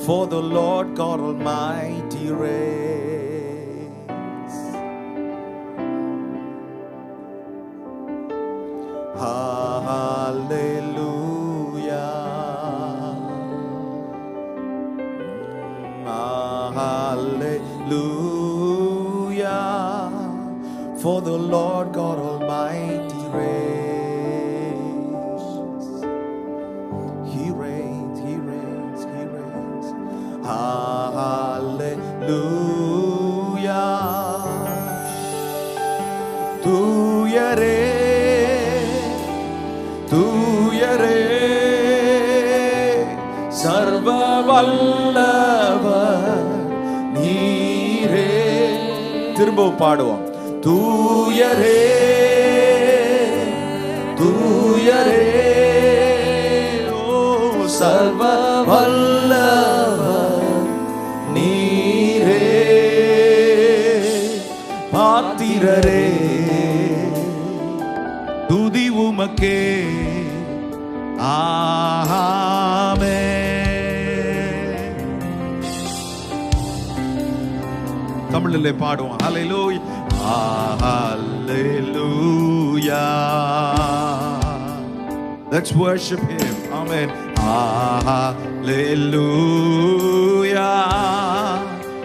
For the Lord God Almighty reigns. Hallelujah. Hallelujah. For the Lord God Almighty reigns. He reigns, He reigns, He reigns. Hallelujah. தூயரே தூயரே சர்வ வல்லவர் நீரே. திரும்பவும் பாடுவோம். தூயரே தூயரே ஓ சர்வ வல்லவர் நீரே. பாத்திரரே துதி உமக்கே. ஆமென். தமிழிலே பாடுவோம். ஹல்லேலூயா ஹல்லேலூயா. Let's worship him. Amen. ஹல்லேலூயா.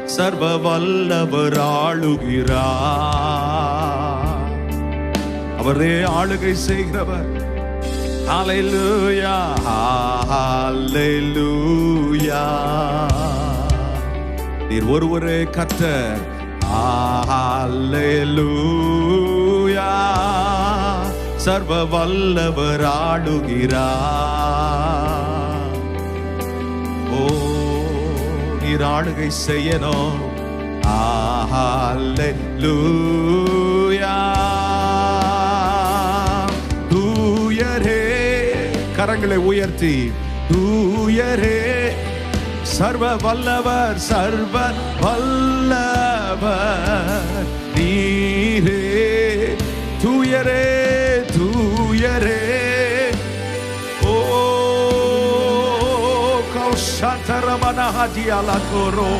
சர்வ வல்லவர் ஆளுகிறார். அவரே ஆளுகை செய்கிறவர். ஹல்லேலூயா ஹல்லேலூயா. நீர் ஒருவரே கர்த்தர். ஹல்லேலூயா. சர்வ வல்லவர் ஆளுகிறார். ஓ நீர் ஆளுகை செய்யணும். ஹல்லேலூயா. தூயரே கரங்களை உயர்த்தி தூயரே சர்வ வல்லவர் சர்வ வல்லவர் நீரே. தூயரே தூயரே ஓ கௌஷாதரமனஹதியலகோரோ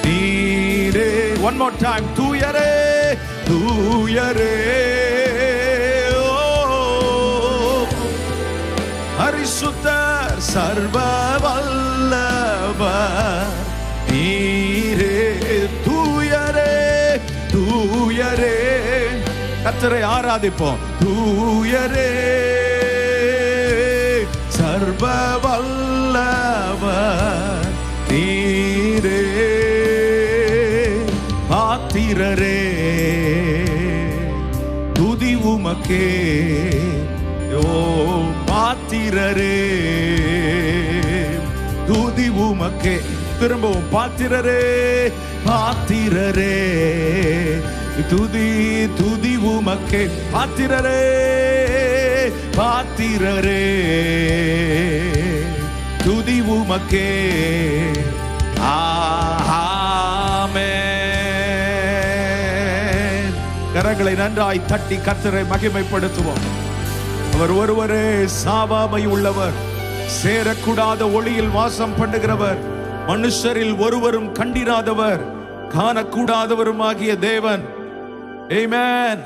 நீரே. One more time. தூயரே தூயரே பரிசுத்தர் சர்வ வல்லவர் நீரே. தூயரே தூயரே கர்த்தரை ஆராதிப்போம். தூயரே சர்வ வல்லவர் நீரே. பாத்திரரே துதி உமக்கே. ஓ பாத்திரரே துதி உமக்கே. திரும்பவும் பாத்திரரே பாத்திரரே துதி துதி உமக்கே. பாத்திரரே பாத்திரரே துதி உமக்கே. ஆமென். கரங்களை நன்றாய் தட்டி கர்த்தரை மகிமைப்படுத்துவோம். அவர் ஒருவரே சாவாமை உள்ளவர். சேரக்கூடாத ஒளியில் வாசம் பண்ணுகிறவர். மனுஷரில் ஒருவரும் கண்டிராதவர். காணக்கூடாதவருமாகிய தேவன். ஆமென்.